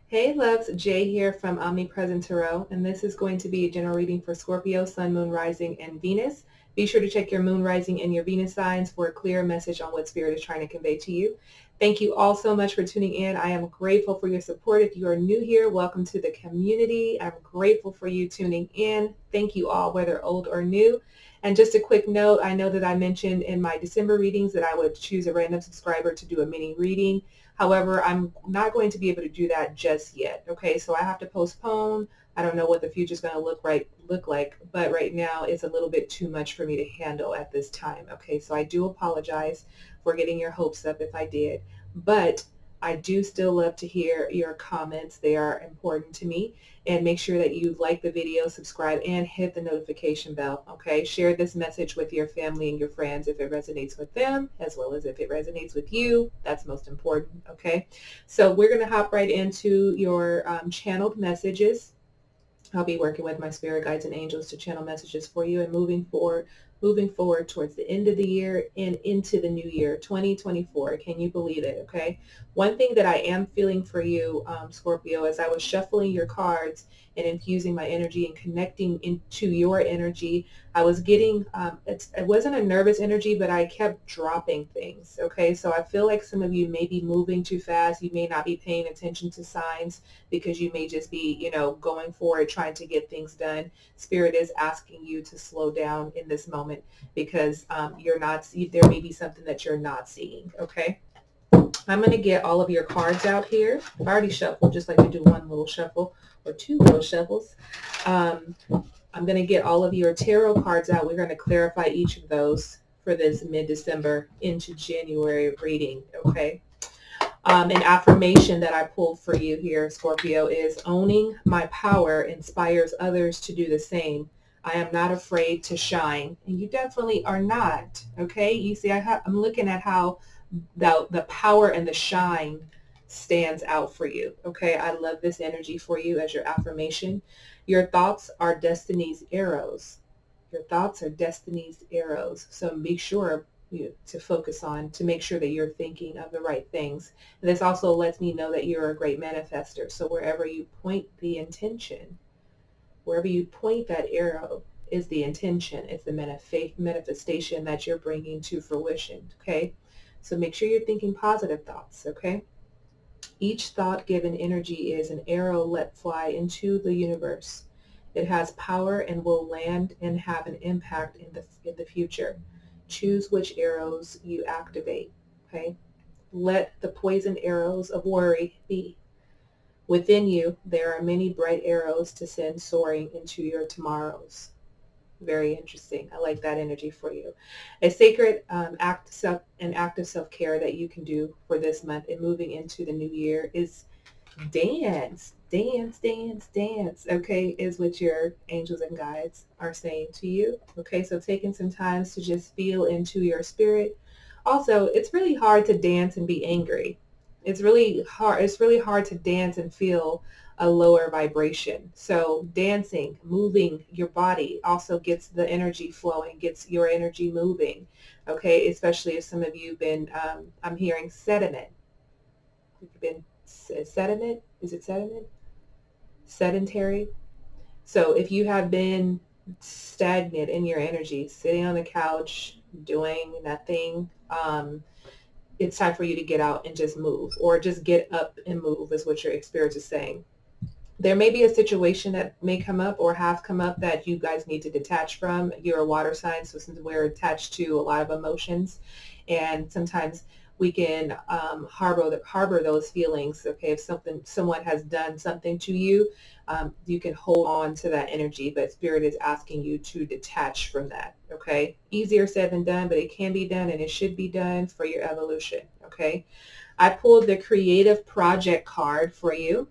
Hey loves, Jay here from Omnipresent Tarot, and this is going to be a general reading for Scorpio, Sun, Moon, Rising, and Venus. Be sure to check your Moon, Rising, and your Venus signs for a clear message on what Spirit is trying to convey to you. Thank you all so much for tuning in. I am grateful for your support. If you are new here, welcome to the community. I'm grateful for you tuning in. Thank you all, whether old or new. And just a quick note, I know that I mentioned in my December readings that I would choose a random subscriber to do a mini reading. However, I'm not going to be able to do that just yet. Okay, so I have to postpone. I don't know what the future is going to look like, but right now it's a little bit too much for me to handle at this time. Okay, so I do apologize for getting your hopes up if I did, but I do still love to hear your comments. They are important to me. And make sure that you like the video, subscribe, and hit the notification bell. Okay, share this message with your family and your friends if it resonates with them, as well as if it resonates with you. That's most important. Okay, so we're going to hop right into your channeled messages. I'll be working with my spirit guides and angels to channel messages for you and moving forward towards the end of the year and into the new year, 2024. Can you believe it? Okay. One thing that I am feeling for you, Scorpio, as I was shuffling your cards and infusing my energy and connecting into your energy, I was getting, it wasn't a nervous energy, but I kept dropping things. Okay. So I feel like some of you may be moving too fast. You may not be paying attention to signs because you may just be, going forward, trying to get things done. Spirit is asking you to slow down in this moment because you're not, there may be something that you're not seeing. Okay. I'm going to get all of your cards out here. I've already shuffled, just like we do one little shuffle or two little shuffles. I'm going to get all of your tarot cards out. We're going to clarify each of those for this mid-December into January reading. Okay. An affirmation that I pulled for you here, Scorpio, is owning my power inspires others to do the same. I am not afraid to shine. And you definitely are not. Okay. You see, I'm looking at how the power and the shine stands out for you. Okay. I love this energy for you as your affirmation. Your thoughts are destiny's arrows. Your thoughts are destiny's arrows. So make sure to focus on to make sure that you're thinking of the right things. And this also lets me know that you're a great manifester. So wherever you point the intention, wherever you point that arrow is the intention. It's the manifestation that you're bringing to fruition. Okay. So make sure you're thinking positive thoughts. Okay. Each thought given energy is an arrow let fly into the universe. It has power and will land and have an impact in the future. Choose which arrows you activate. Okay. Let the poisoned arrows of worry be. Within you, there are many bright arrows to send soaring into your tomorrows. Very interesting. I like that energy for you. A sacred an act of self-care that you can do for this month and moving into the new year is dance, dance, dance, dance. Okay, is what your angels and guides are saying to you. Okay, so taking some time to just feel into your spirit. Also, it's really hard to dance and be angry. It's really hard. It's really hard to dance and feel a lower vibration. So dancing, moving your body also gets the energy flowing, gets your energy moving. Okay, especially if some of you have been, I'm hearing sediment. You've been sediment. Is it sediment? Sedentary. So if you have been stagnant in your energy, sitting on the couch, doing nothing, it's time for you to get out and just move, or just get up and move is what your experience is saying. There may be a situation that may come up or have come up that you guys need to detach from. You're a water sign, so since we're attached to a lot of emotions, and sometimes we can harbor those feelings. Okay, if someone has done something to you, you can hold on to that energy, but Spirit is asking you to detach from that. Okay, easier said than done, but it can be done, and it should be done for your evolution. Okay, I pulled the creative project card for you,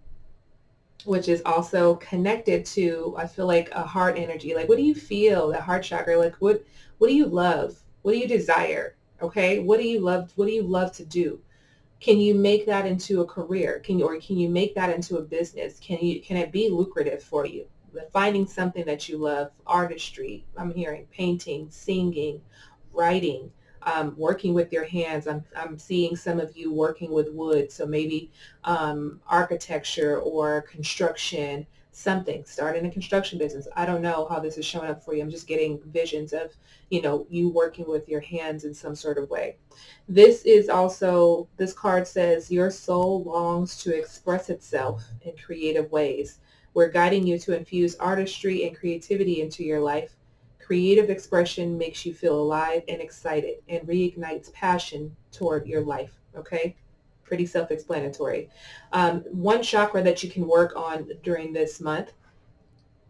which is also connected to, I feel like, a heart energy. Like, what do you feel, the heart chakra? Like, what do you love? What do you desire? Okay, what do you love? What do you love to do? Can you make that into a career? Can you make that into a business? Can it be lucrative for you? Finding something that you love, artistry. I'm hearing painting, singing, writing. working with your hands. I'm seeing some of you working with wood, so maybe architecture or construction, something, starting a construction business. I don't know how this is showing up for you. I'm just getting visions of, you working with your hands in some sort of way. This is also, this card says, your soul longs to express itself in creative ways. We're guiding you to infuse artistry and creativity into your life. Creative expression makes you feel alive and excited and reignites passion toward your life. Okay? Pretty self-explanatory. One chakra that you can work on during this month,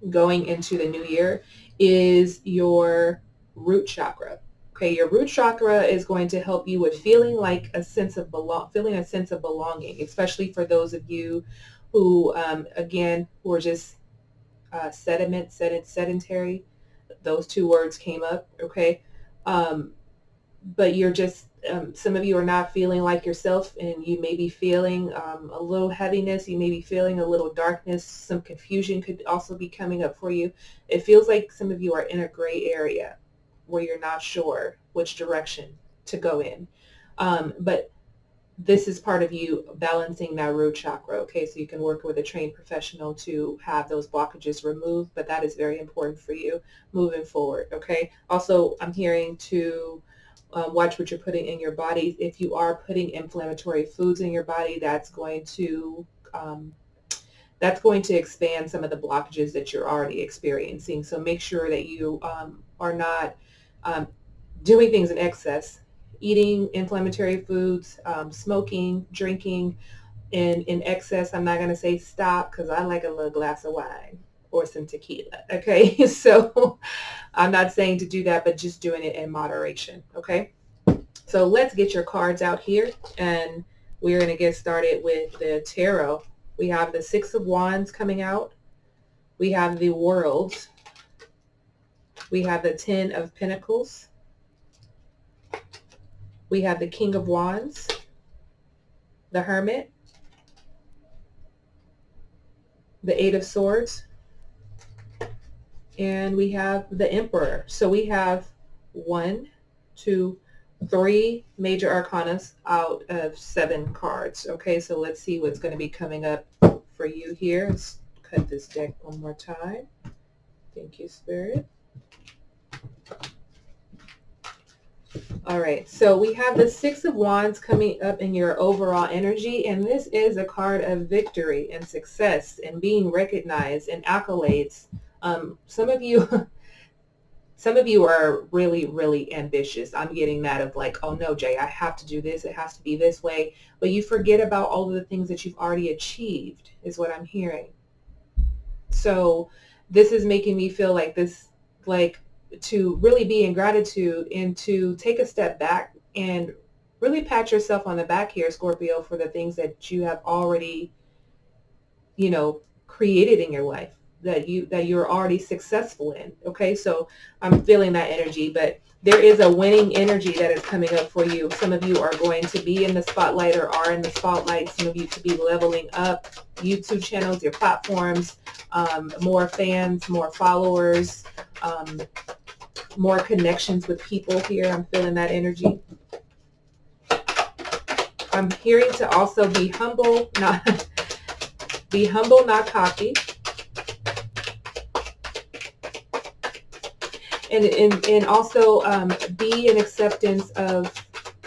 going into the new year, is your root chakra. Okay, your root chakra is going to help you with feeling like a sense of belonging, especially for those of you who, again, who are just sedentary. Those two words came up. Okay, but you're just, some of you are not feeling like yourself, and you may be feeling a little heaviness. You may be feeling a little darkness. Some confusion could also be coming up for you. It feels like some of you are in a gray area where you're not sure which direction to go in. But this is part of you balancing that root chakra, okay? So you can work with a trained professional to have those blockages removed, but that is very important for you moving forward, okay? Also, I'm hearing to watch what you're putting in your body. If you are putting inflammatory foods in your body, that's going to expand some of the blockages that you're already experiencing. So make sure that you are not doing things in excess, eating inflammatory foods, smoking, drinking in excess. I'm not going to say stop, because I like a little glass of wine or some tequila. Okay, so I'm not saying to do that, but just doing it in moderation. Okay, so let's get your cards out here, and we're going to get started with the tarot. We have the Six of Wands coming out. We have the World. We have the Ten of Pentacles. We have the King of Wands, the Hermit, the Eight of Swords, and we have the Emperor. So we have 1, 2, 3 major arcanas out of 7 cards. Okay, so let's see what's going to be coming up for you here. Let's cut this deck one more time. Thank you, Spirit. All right, so we have the Six of Wands coming up in your overall energy, and this is a card of victory and success and being recognized and accolades. Some of you are really, really ambitious. I'm getting that of like, oh no, Jay, I have to do this. It has to be this way. But you forget about all of the things that you've already achieved, is what I'm hearing. So this is making me feel like this, like, to really be in gratitude and to take a step back and really pat yourself on the back here, Scorpio, for the things that you have already, created in your life, that you're already successful in. Okay, so I'm feeling that energy, but there is a winning energy that is coming up for you. Some of you are going to be in the spotlight or are in the spotlight. Some of you could be leveling up YouTube channels, your platforms, more fans, more followers, more connections with people here. I'm feeling that energy. I'm hearing to also be humble, not cocky. And also be in acceptance of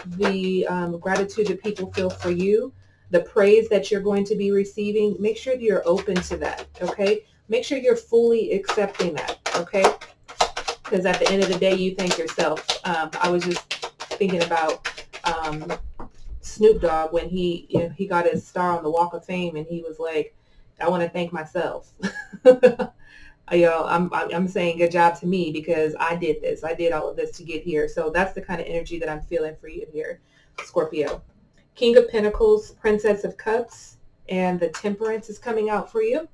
the gratitude that people feel for you, the praise that you're going to be receiving. Make sure that you're open to that, okay? Make sure you're fully accepting that, okay? Because at the end of the day, you thank yourself. I was just thinking about Snoop Dogg when he got his star on the Walk of Fame, and he was like, I want to thank myself. I'm saying good job to me, because I did this. I did all of this to get here. So that's the kind of energy that I'm feeling for you here, Scorpio. King of Pentacles, Princess of Cups, and the Temperance is coming out for you.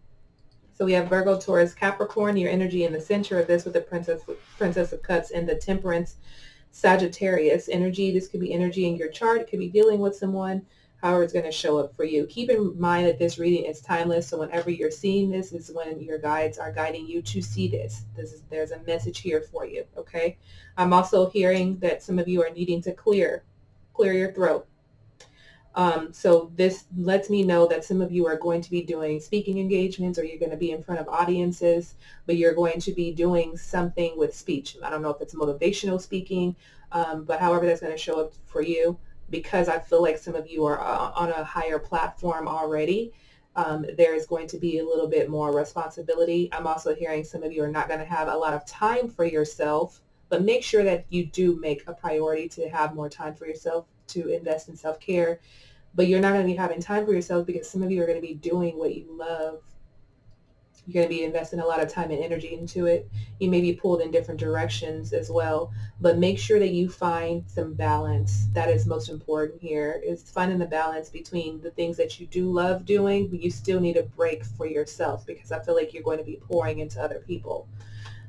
So we have Virgo, Taurus, Capricorn, your energy in the center of this with the Princess of Cups, and the Temperance, Sagittarius energy. This could be energy in your chart. It could be dealing with someone. however it's going to show up for you. Keep in mind that this reading is timeless, so whenever you're seeing this is when your guides are guiding you to see this. There's a message here for you, okay? I'm also hearing that some of you are needing to clear your throat. So this lets me know that some of you are going to be doing speaking engagements, or you're going to be in front of audiences, but you're going to be doing something with speech. I don't know if it's motivational speaking, but however that's going to show up for you, because I feel like some of you are on a higher platform already. There is going to be a little bit more responsibility. I'm also hearing some of you are not going to have a lot of time for yourself, but make sure that you do make a priority to have more time for yourself, to invest in self-care. But you're not going to be having time for yourself because some of you are going to be doing what you love. You're going to be investing a lot of time and energy into it. You may be pulled in different directions as well, but make sure that you find some balance. That is most important here, is finding the balance between the things that you do love doing, but you still need a break for yourself, because I feel like you're going to be pouring into other people.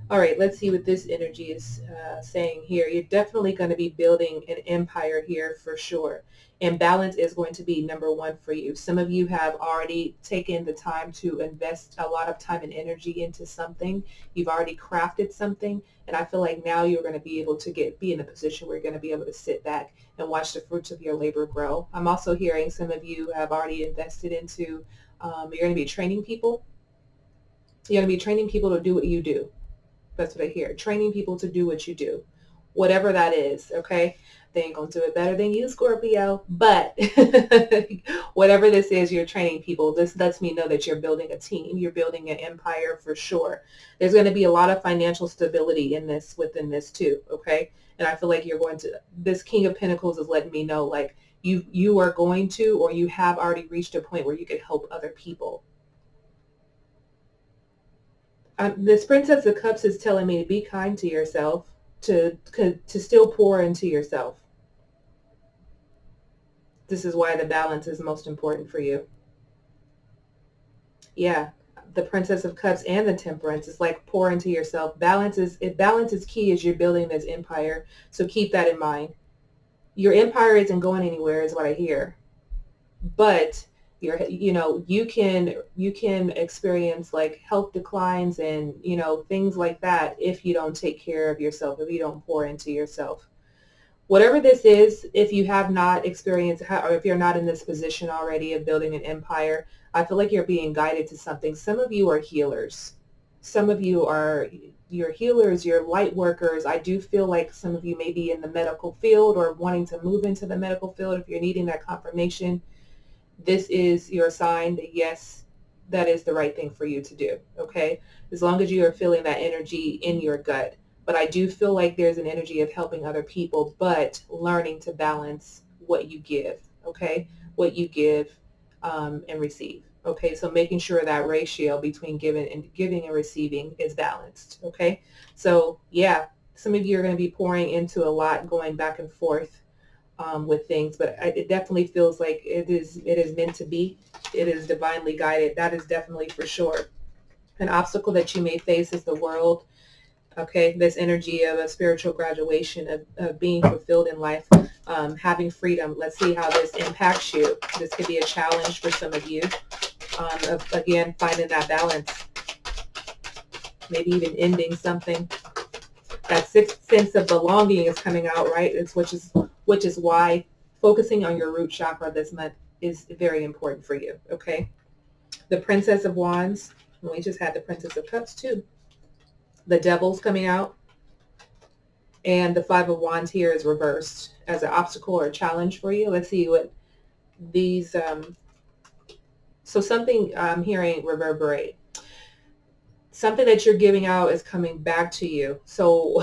All right, let's see what this energy is saying here. You're definitely going to be building an empire here for sure. And balance is going to be number one for you. Some of you have already taken the time to invest a lot of time and energy into something. You've already crafted something. And I feel like now you're going to be able to be in a position where you're going to be able to sit back and watch the fruits of your labor grow. I'm also hearing some of you have already invested into, you're going to be training people. You're going to be training people to do what you do. That's what I hear. Training people to do what you do, whatever that is. Okay. They ain't going to do it better than you, Scorpio, but whatever this is, you're training people. This lets me know that you're building a team. You're building an empire for sure. There's going to be a lot of financial stability within this too. Okay. And I feel like this King of Pentacles is letting me know, like, you are going to, or you have already reached a point where you can help other people. This Princess of Cups is telling me to be kind to yourself, to still pour into yourself. This is why the balance is most important for you. Yeah, the Princess of Cups and the Temperance is like, pour into yourself. Balance is key as you're building this empire. So keep that in mind. Your empire isn't going anywhere, is what I hear. But you can experience like health declines and things like that if you don't take care of yourself, if you don't pour into yourself. Whatever this is, if you have not experienced, or if you're not in this position already of building an empire, I feel like you're being guided to something. Some of you are healers. Some of you are your healers, your light workers. I do feel like some of you may be in the medical field or wanting to move into the medical field. If you're needing that confirmation, this is your sign that yes, that is the right thing for you to do, okay? As long as you are feeling that energy in your gut. But I do feel like there's an energy of helping other people, but learning to balance what you give, okay? What you give and receive, okay? So making sure that ratio between giving and receiving is balanced, okay? So yeah, some of you are going to be pouring into a lot, going back and forth with things, but it definitely feels like it is meant to be. It is divinely guided. That is definitely for sure. An obstacle that you may face is the world. Okay, this energy of a spiritual graduation, of being fulfilled in life, having freedom. Let's see how this impacts you. This could be a challenge for some of you. Of, again, finding that balance. Maybe even ending something. That sixth sense of belonging is coming out, right? Which is why focusing on your root chakra this month is very important for you, okay? The Princess of Wands. We just had the Princess of Cups too. The Devil's coming out. And the Five of Wands here is reversed as an obstacle or a challenge for you. Let's see what these, so something I'm hearing reverberate. Something that you're giving out is coming back to you. So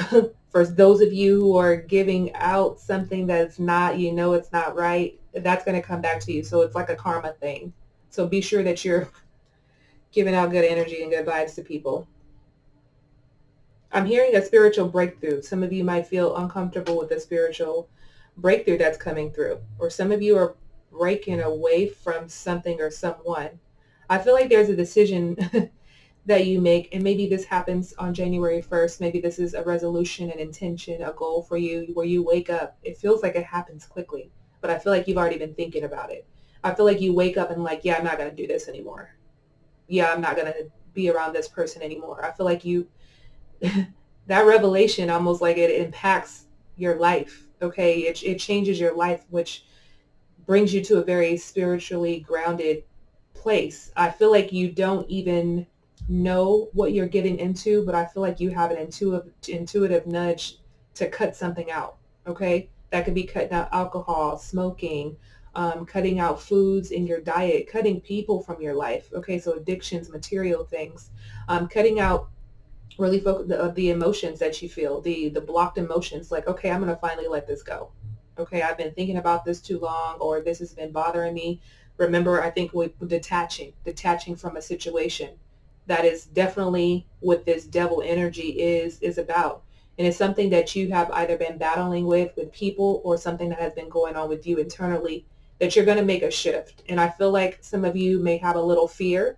for those of you who are giving out something that's not, it's not right, that's going to come back to you. So it's like a karma thing. So be sure that you're giving out good energy and good vibes to people. I'm hearing a spiritual breakthrough. Some of you might feel uncomfortable with the spiritual breakthrough that's coming through. Or some of you are breaking away from something or someone. I feel like there's a decision that you make, and maybe this happens on January 1st. Maybe this is a resolution, an intention, a goal for you where you wake up. It feels like it happens quickly, but I feel like you've already been thinking about it. I feel like you wake up and like, yeah, I'm not going to do this anymore. Yeah, I'm not going to be around this person anymore. I feel like you, that revelation almost like it impacts your life. Okay. It changes your life, which brings you to a very spiritually grounded place. I feel like you don't even know what you're getting into, but I feel like you have an intuitive nudge to cut something out. Okay. That could be cutting out alcohol, smoking, cutting out foods in your diet, cutting people from your life. Okay. So addictions, material things, cutting out really focus the emotions that you feel, the blocked emotions, like, okay, I'm going to finally let this go. Okay, I've been thinking about this too long, or this has been bothering me. Remember, I think with detaching from a situation, that is definitely what this devil energy is about. And it's something that you have either been battling with people, or something that has been going on with you internally, that you're going to make a shift. And I feel like some of you may have a little fear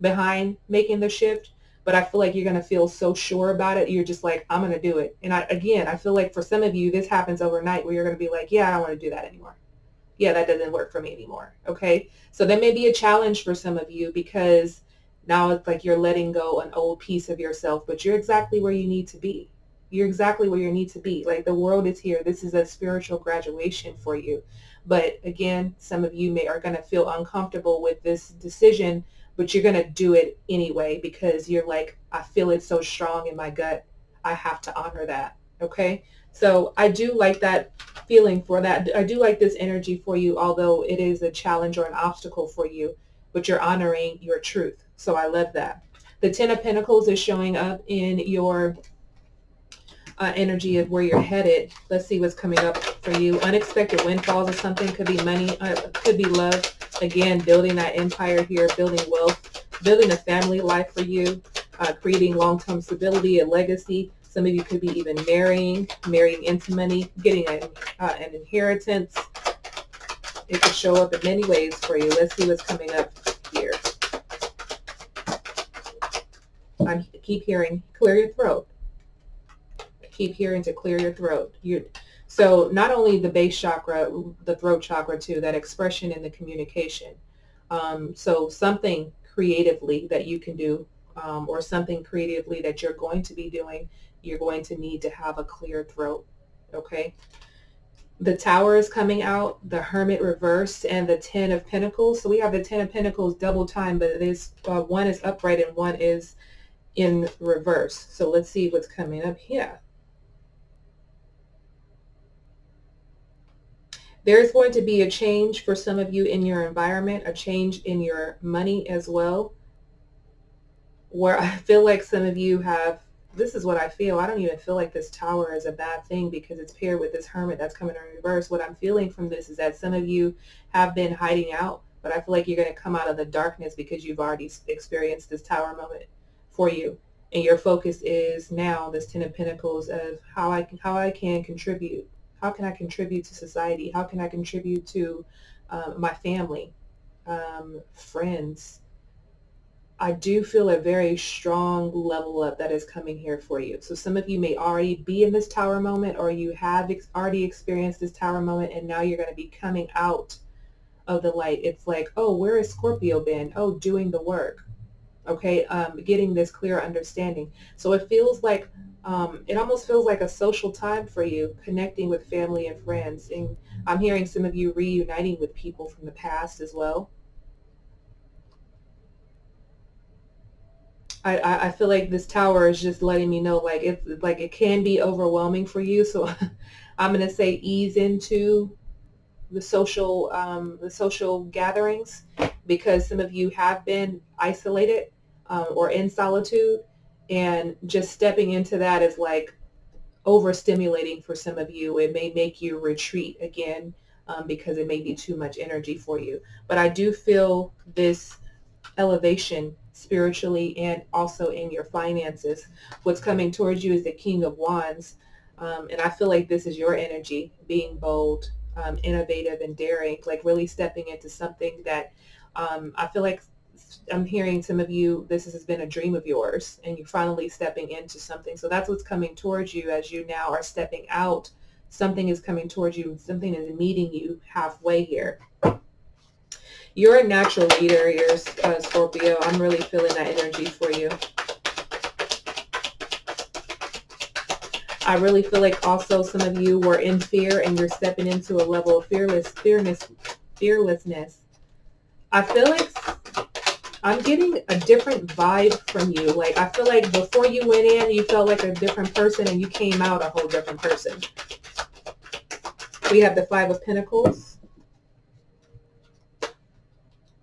behind making the shift, but I feel like you're going to feel so sure about it. You're just like, I'm going to do it. And I feel like for some of you, this happens overnight where you're going to be like, yeah, I don't want to do that anymore. Yeah, that doesn't work for me anymore. Okay. So that may be a challenge for some of you, because now it's like you're letting go an old piece of yourself, but you're exactly where you need to be. You're exactly where you need to be. Like, the world is here. This is a spiritual graduation for you. But again, some of you are going to feel uncomfortable with this decision, but you're going to do it anyway, because you're like, I feel it so strong in my gut. I have to honor that. Okay. So I do like that feeling for that. I do like this energy for you, although it is a challenge or an obstacle for you, but you're honoring your truth. So I love that. The Ten of Pentacles is showing up in your energy of where you're headed. Let's see what's coming up for you. Unexpected windfalls or something. Could be money, could be love. Again, building that empire here, building wealth, building a family life for you, creating long-term stability, a legacy. Some of you could be even marrying into money, getting an inheritance. It could show up in many ways for you. Let's see what's coming up here. I keep hearing, clear your throat. Keep hearing to clear your throat. So not only the base chakra, the throat chakra too, that expression in the communication. So something creatively that you can do, or something creatively that you're going to be doing, you're going to need to have a clear throat. Okay. The Tower is coming out, the Hermit reversed, and the Ten of Pentacles. So we have the Ten of Pentacles double time, but it is one is upright and one is in reverse. So let's see what's coming up here. There's going to be a change for some of you in your environment, a change in your money as well, where I feel like some of you have, this is what I feel. I don't even feel like this Tower is a bad thing, because it's paired with this Hermit that's coming in reverse. What I'm feeling from this is that some of you have been hiding out, but I feel like you're going to come out of the darkness because you've already experienced this Tower moment for you. And your focus is now this Ten of Pentacles of how I can contribute. How can I contribute to society? How can I contribute to my family, friends? I do feel a very strong level up that is coming here for you. So some of you may already be in this Tower moment, or you have already experienced this Tower moment, and now you're going to be coming out of the light. It's like, oh, where has Scorpio been? Oh, doing the work. Okay, getting this clear understanding. So it feels like, it almost feels like a social time for you, connecting with family and friends. And I'm hearing some of you reuniting with people from the past as well. I feel like this Tower is just letting me know, like, it's like it can be overwhelming for you. So I'm going to say ease into the social gatherings, because some of you have been isolated, or in solitude, and just stepping into that is like overstimulating for some of you. It may make you retreat again, because it may be too much energy for you. But I do feel this elevation spiritually and also in your finances. What's coming towards you is the King of Wands. And I feel like this is your energy, being bold, innovative and daring, like really stepping into something that I feel like I'm hearing some of you, this has been a dream of yours, and you're finally stepping into something. So that's what's coming towards you as you now are stepping out. Something is coming towards you. Something is meeting you halfway here. You're a natural leader, you're Scorpio. I'm really feeling that energy for you. I really feel like also some of you were in fear and you're stepping into a level of fearlessness. I feel like I'm getting a different vibe from you. Like, I feel like before you went in, you felt like a different person and you came out a whole different person. We have the Five of Pentacles.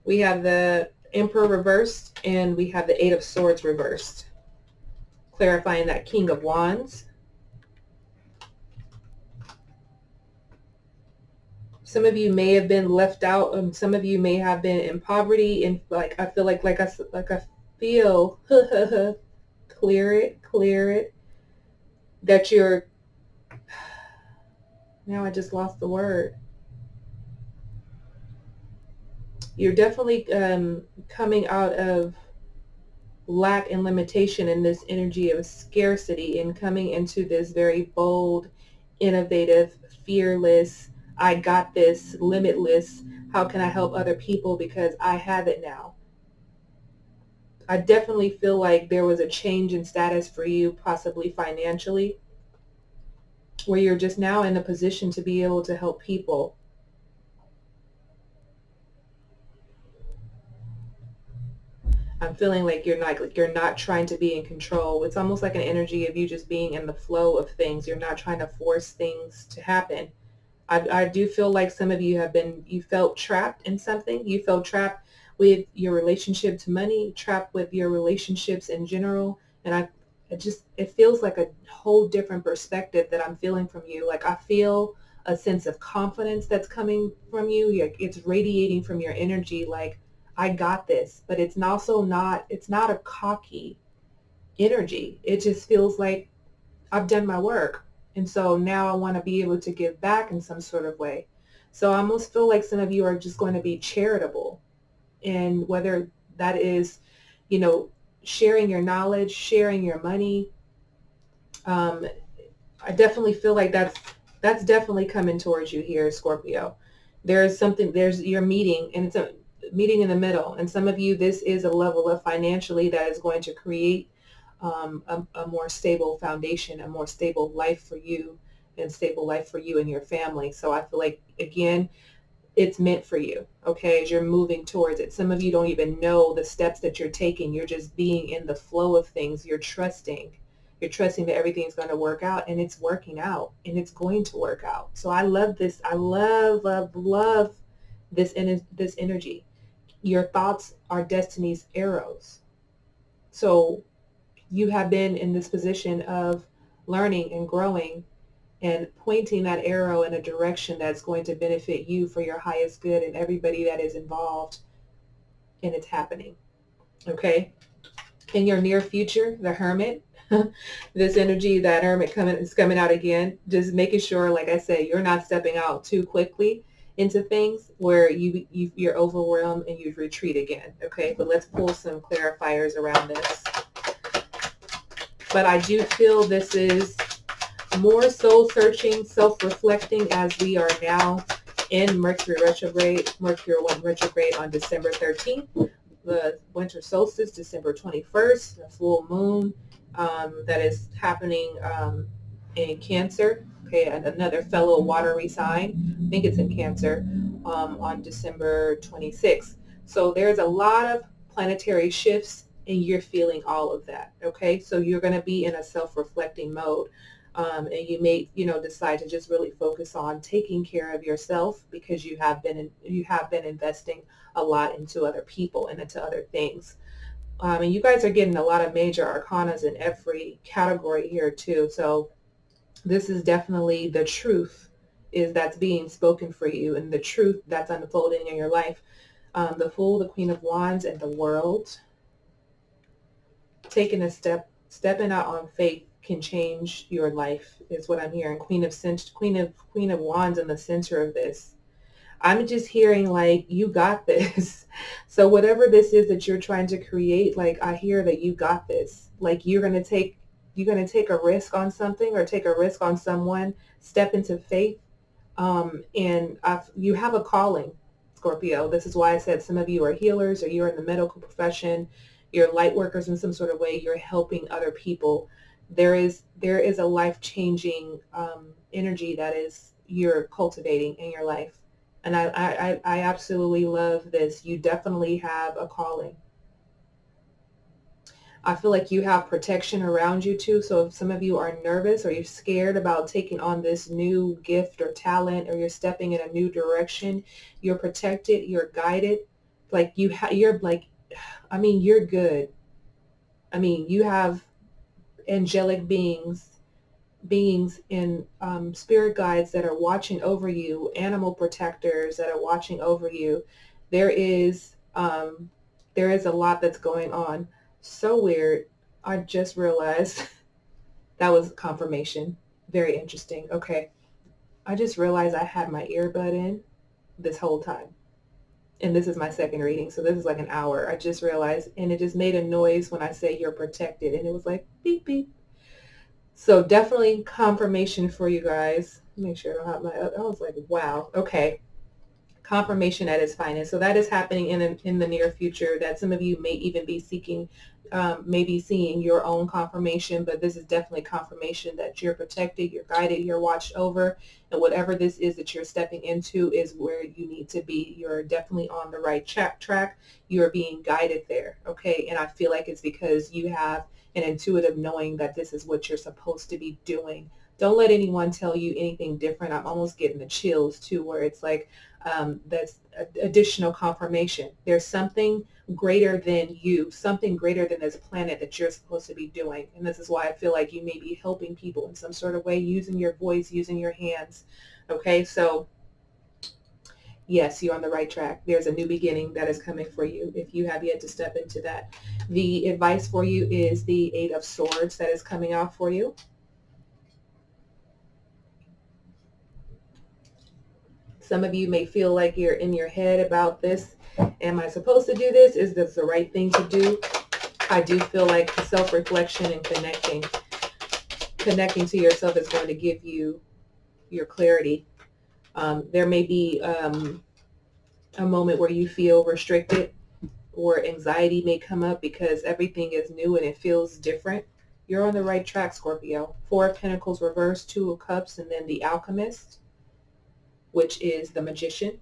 We have the Emperor reversed, and we have the Eight of Swords reversed, clarifying that King of Wands. Some of you may have been left out, and some of you may have been in poverty. And like I feel like I feel clear it. That you're, now I just lost the word. You're definitely coming out of lack and limitation in this energy of scarcity and coming into this very bold, innovative, fearless, I got this, limitless, how can I help other people because I have it now. I definitely feel like there was a change in status for you, possibly financially, where you're just now in a position to be able to help people. I'm feeling like you're not trying to be in control. It's almost like an energy of you just being in the flow of things. You're not trying to force things to happen. I do feel like some of you you felt trapped in something. You felt trapped with your relationship to money, trapped with your relationships in general. And it feels like a whole different perspective that I'm feeling from you. Like, I feel a sense of confidence that's coming from you. It's radiating from your energy. Like, I got this, but it's not a cocky energy. It just feels like I've done my work. And so now I want to be able to give back in some sort of way. So I almost feel like some of you are just going to be charitable. And whether that is, sharing your knowledge, sharing your money, I definitely feel like that's definitely coming towards you here, Scorpio. There's your meeting, and it's a meeting in the middle. And some of you, this is a level of financially that is going to create a more stable foundation, a more stable life for you, and stable life for you and your family. So I feel like, again, it's meant for you, okay, as you're moving towards it. Some of you don't even know the steps that you're taking. You're just being in the flow of things. You're trusting that everything's going to work out, and it's working out, and it's going to work out. So I love this. I love this energy. Your thoughts are destiny's arrows. So you have been in this position of learning and growing and pointing that arrow in a direction that's going to benefit you for your highest good and everybody that is involved, and it's happening. Okay? In your near future, the Hermit, this energy, that Hermit is coming out again, just making sure, like I said, you're not stepping out too quickly into things where you're overwhelmed and you retreat again. Okay? But let's pull some clarifiers around this. But I do feel this is more soul-searching, self-reflecting, as we are now in Mercury retrograde. Mercury went retrograde on December 13th. The winter solstice, December 21st. The full moon that is happening in Cancer. Okay, and another fellow watery sign. I think it's in Cancer on December 26th. So there's a lot of planetary shifts, and you're feeling all of that. Okay, so you're going to be in a self-reflecting mode. And you may, decide to just really focus on taking care of yourself, because you have been investing a lot into other people and into other things. And you guys are getting a lot of major arcanas in every category here too. So this is definitely the truth that's being spoken for you, and the truth that's unfolding in your life. The Fool, the Queen of Wands, and the World. Taking a stepping out on faith can change your life, is what I'm hearing. Queen of Wands in the center of this. I'm just hearing like, you got this. So whatever this is that you're trying to create, like, I hear that you got this. Like, you're going to take a risk on something, or take a risk on someone, step into faith. And you have a calling. Scorpio. This is why I said some of you are healers, or you're in the medical profession, you're light workers in some sort of way, you're helping other people. There is a life-changing energy that is you're cultivating in your life. And I absolutely love this. You definitely have a calling. I feel like you have protection around you too. So if some of you are nervous or you're scared about taking on this new gift or talent, or you're stepping in a new direction, you're protected, you're guided. Like you're like, I mean, you're good. I mean, you have angelic beings and spirit guides that are watching over you, animal protectors that are watching over you. There is there is a lot that's going on. So weird. I just realized that was confirmation. Very interesting. Okay. I just realized I had my earbud in this whole time. And this is my second reading. So this is like an hour. I just realized, and it just made a noise when I say you're protected. And it was like beep, beep. So definitely confirmation for you guys. Make sure I don't have my, I was like, wow. Okay. Confirmation at its finest. So that is happening in the near future, that some of you may even be seeking, maybe seeing your own confirmation, but this is definitely confirmation that you're protected, you're guided, you're watched over, and whatever this is that you're stepping into is where you need to be. You're definitely on the right track. You're being guided there. Okay. And I feel like it's because you have an intuitive knowing that this is what you're supposed to be doing. Don't let anyone tell you anything different. I'm almost getting the chills too, where it's like, that's additional confirmation. There's something greater than you, something greater than this planet that you're supposed to be doing. And this is why I feel like you may be helping people in some sort of way, using your voice, using your hands. Okay, so yes, you're on the right track. There's a new beginning that is coming for you if you have yet to step into that. The advice for you is the Eight of Swords that is coming out for you. Some of you may feel like you're in your head about this. Am I supposed to do this? Is this the right thing to do? I do feel like self-reflection and connecting to yourself is going to give you your clarity. There may be a moment where you feel restricted, or anxiety may come up because everything is new and it feels different. You're on the right track, Scorpio. Four of Pentacles reversed, Two of Cups, and then the Alchemist, which is the Magician.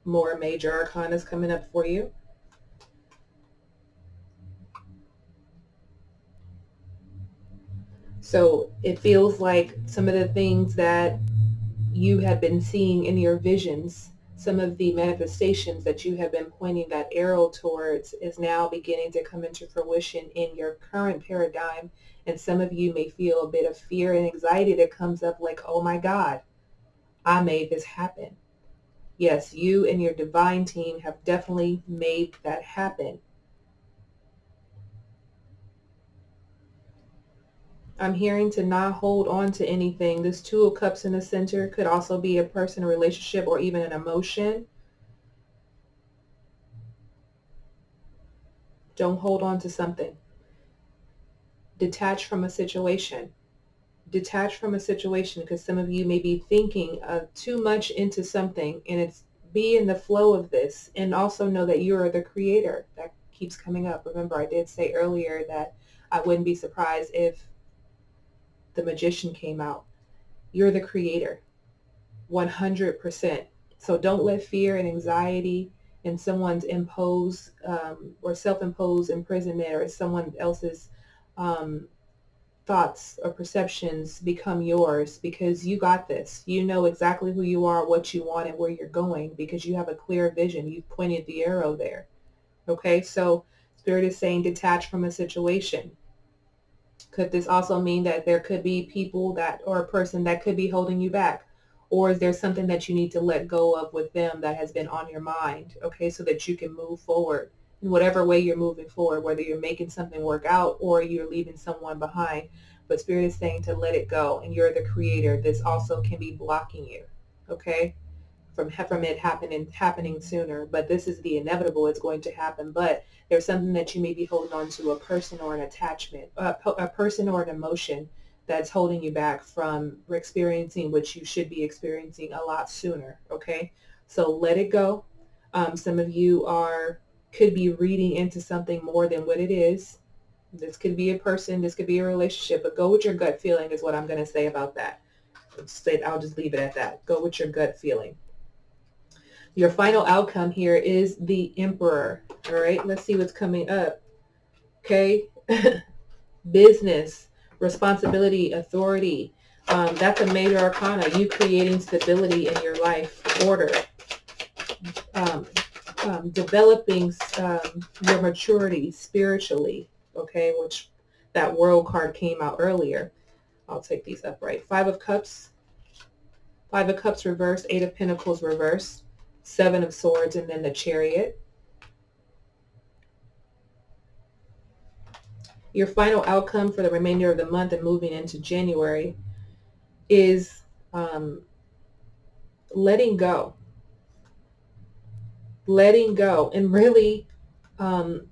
More major arcanas coming up for you. So it feels like some of the things that you have been seeing in your visions, some of the manifestations that you have been pointing that arrow towards, is now beginning to come into fruition in your current paradigm. And some of you may feel a bit of fear and anxiety that comes up like, oh my God, I made this happen. Yes, you and your divine team have definitely made that happen. I'm hearing to not hold on to anything. This Two of Cups in the center could also be a person, a relationship, or even an emotion. Don't hold on to something. Detach from a situation. Detach from a situation, because some of you may be thinking too much into something, and it's be in the flow of this, and also know that you are the creator. That keeps coming up. Remember, I did say earlier that I wouldn't be surprised if the Magician came out. You're the creator, 100%. So don't let fear and anxiety and someone's imposed or self-imposed imprisonment, or someone else's thoughts or perceptions become yours, because you got this. You know exactly who you are, what you want, and where you're going, because you have a clear vision. You've pointed the arrow there. Okay, so Spirit is saying detach from a situation. Could this also mean that there could be people that, or a person that could be holding you back? Or is there something that you need to let go of with them that has been on your mind? Okay, so that you can move forward in whatever way you're moving forward, whether you're making something work out or you're leaving someone behind. But Spirit is saying to let it go, and you're the creator. This also can be blocking you, okay, from it happening sooner. But this is the inevitable. It's going to happen. But there's something that you may be holding on to, a person or an attachment, a person or an emotion that's holding you back from experiencing what you should be experiencing a lot sooner. Okay, So let it go. Some of you could be reading into something more than what it is. This could be a person, this could be a relationship, but go with your gut feeling is what I'm going to say about that. I'll just leave it at that. Go with your gut feeling. Your final outcome here is the Emperor. All right, let's see what's coming up. Okay. Business, responsibility, authority. That's a major arcana. You creating stability in your life, order, um, developing your maturity spiritually. Okay, which that World card came out earlier. I'll take these upright. Five of Cups reversed, Eight of Pentacles reversed, Seven of Swords, and then the Chariot. Your final outcome for the remainder of the month and moving into January is letting go. Letting go and really,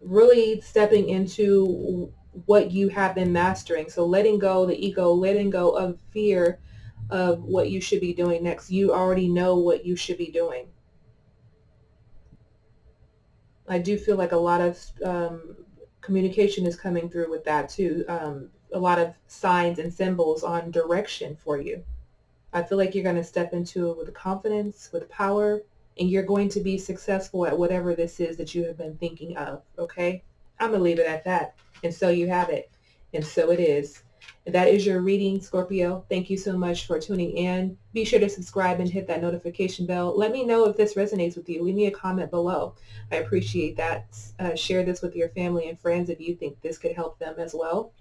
really stepping into what you have been mastering. So letting go the ego, letting go of fear of what you should be doing next. You already know what you should be doing. I do feel like a lot of communication is coming through with that too. A lot of signs and symbols on direction for you. I feel like you're going to step into it with confidence, with power, and you're going to be successful at whatever this is that you have been thinking of, okay? I'm going to leave it at that. And so you have it. And so it is. And that is your reading, Scorpio. Thank you so much for tuning in. Be sure to subscribe and hit that notification bell. Let me know if this resonates with you. Leave me a comment below. I appreciate that. Share this with your family and friends if you think this could help them as well.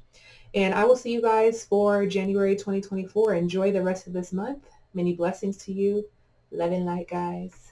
And I will see you guys for January 2024. Enjoy the rest of this month. Many blessings to you. Love and light, guys.